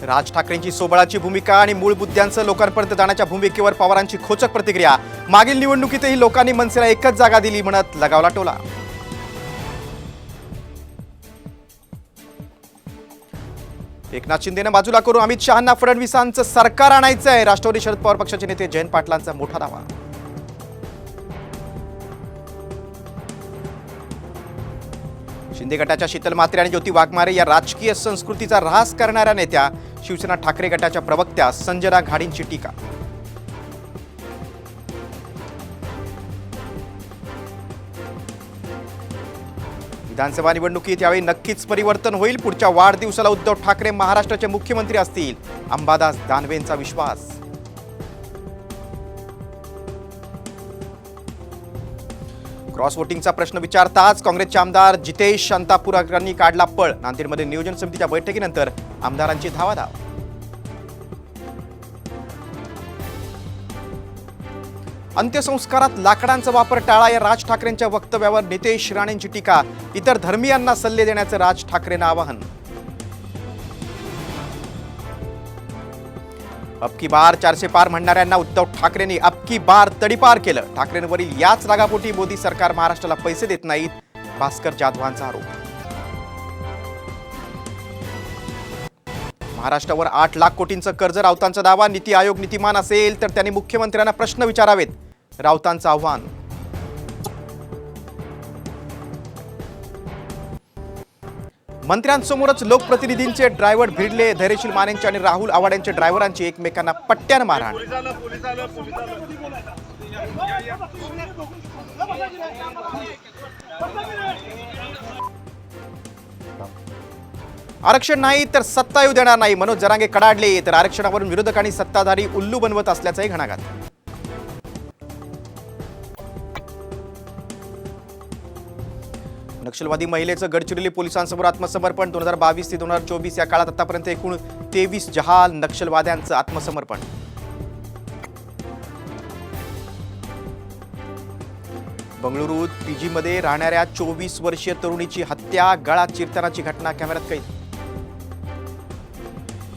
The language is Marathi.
राज ठाकरेंची सोबळाची भूमिका आणि मूळ मुद्द्यांचं लोकांपर्यंत जाण्याच्या भूमिकेवर पवारांची खोचक प्रतिक्रिया। मागील निवडणुकीतही लोकांनी मनसेला एकच जागा दिली म्हणत लगावला टोला। एकनाथ शिंदेने बाजूला करून अमित शहांना फडणवीसांचं सरकार आणायचं आहे। राष्ट्रवादी शरद पवार पक्षाचे नेते जयंत पाटलांचा मोठा दावा। शिंदे गटाच्या शीतल म्हात्रे आणि ज्योती वाघमारे या राजकीय संस्कृतीचा ऱ्हास करणाऱ्या नेत्या शिवसेना ठाकरे गटाच्या प्रवक्त्या संजना घाडींची टीका। विधानसभा निवडणुकीत यावेळी नक्कीच परिवर्तन होईल। पुढच्या वाढदिवसाला उद्धव ठाकरे महाराष्ट्राचे मुख्यमंत्री असतील, अंबादास दानवेंचा विश्वास। क्रॉस वोटिंगचा प्रश्न विचारताच काँग्रेसचे आमदार जितेश शांतापुरकरांनी काढला पळ। नांदेडमध्ये नियोजन समितीच्या बैठकीनंतर आमदारांची धावाधाव। अंत्यसंस्कारात लाकडांचा वापर टाळा या राज ठाकरेंच्या वक्तव्यावर नितेश राणेंची टीका। इतर धर्मीयांना सल्ले देण्याचं राज ठाकरेंना आवाहन। अब की बार 400 पार म्हणणाऱ्यांना उद्धव ठाकरेंनी अब की बार तडीपार केलं। ठाकरेंवरील याच रागापोटी मोदी सरकार महाराष्ट्राला पैसे देत नाहीत, भास्कर जाधवांचा आरोप। महाराष्ट्रावर 8 लाख कोटींचं कर्ज, राऊतांचा दावा। नीती आयोग नीतिमान असेल तर त्यांनी मुख्यमंत्र्यांना प्रश्न विचारावेत, राऊतांचं आव्हान। मंत्र्यांसमोरच लोकप्रतिनिधींचे ड्रायव्हर भिडले। धैर्यशील मानेंचे आणि राहुल आवाड्यांचे ड्रायव्हरांची एकमेकांना पट्ट्यानं मारहाण। आरक्षण नाही तर सत्ता येऊ देणार नाही, मनोज जरांगे कडाडले। तर आरक्षणावरून विरोधकांनी सत्ताधारी उल्लू बनवत असल्याचाही घणाघात। नक्षलवादी महिलेचं गडचिरोली पोलिसांसमोर आत्मसमर्पण। 2022 ते 2024 या काळात आतापर्यंत एकूण 23 जहाल नक्षलवाद्यांचं आत्मसमर्पण। बंगळुरूत पीजीमध्ये राहणाऱ्या 24 वर्षीय तरुणीची हत्या, गळा चिरतानाची घटना कॅमेऱ्यात कैद।